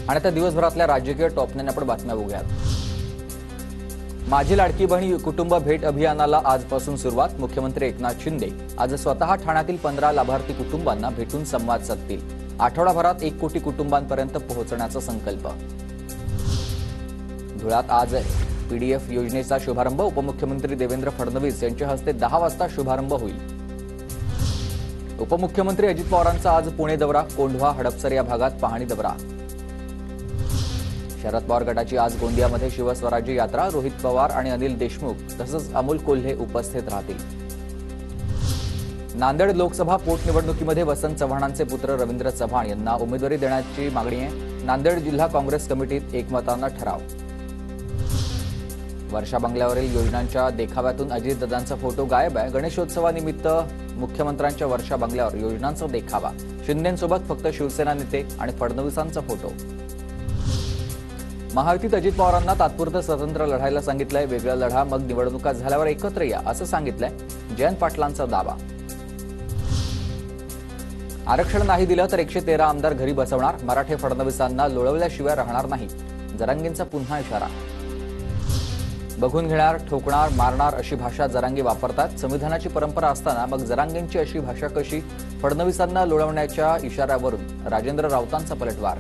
आणि आता दिवसभरातल्या राजकीय टॉपने आपण बातम्या बघूयात। माझी लाडकी बहीण कुटुंब भेट अभियानाला आजपासून सुरुवात। मुख्यमंत्री एकनाथ शिंदे आज स्वतः ठाण्यातील 15 लाभार्थी कुटुंबांना भेटून संवाद साधतील। आठवडाभरात 1 कोटी कुटुंबांपर्यंत पोहोचण्याचा संकल्प। धुळ्यात आज पीडीएफ योजनेचा शुभारंभ। उपमुख्यमंत्री देवेंद्र फडणवीस यांच्या हस्ते 10 वाजता शुभारंभ होईल। उपमुख्यमंत्री अजित पवारांचा आज पुणे दौरा। कोंढवा हडपसर या भागात पाहणी दौरा। शरद पवार गटाची आज गोंदियामध्ये शिवस्वराज्य यात्रा। रोहित पवार आणि अनिल देशमुख तसंच अमोल कोल्हे उपस्थित राहतील। नांदेड लोकसभा पोटनिवडणुकीमध्ये वसंत चव्हाणांचे पुत्र रवींद्र चव्हाण यांना उमेदवारी देण्याची मागणी आहे। नांदेड जिल्हा काँग्रेस कमिटीत एकमतानं ठराव। वर्षा बंगल्यावरील योजनांच्या देखाव्यातून अजितदादांचा फोटो गायब आहे। गणेशोत्सवानिमित्त मुख्यमंत्र्यांच्या वर्षा बंगल्यावर योजनांचा देखावा। शिंदेंसोबत फक्त शिवसेना नेते आणि फडणवीसांचा फोटो। महायुतीत अजित पवारांना तात्पुरतं स्वतंत्र लढायला सांगितलंय। वेगळा लढा मग निवडणुका झाल्यावर एकत्र या असं सांगितलंय। जयंत पाटलांचा दावा। आरक्षण नाही दिलं तर 113 आमदार घरी बसवणार। मराठे फडणवीसांना लोळवल्याशिवाय राहणार नाही। जरांगेंचा पुन्हा इशारा। बघून घेणार, ठोकणार, मारणार अशी भाषा जरांगे वापरतात। संविधानाची परंपरा असताना मग जरांगेंची अशी भाषा कशी? फडणवीसांना लोळवण्याच्या इशाऱ्यावरून राजेंद्र राऊतांचा पलटवार।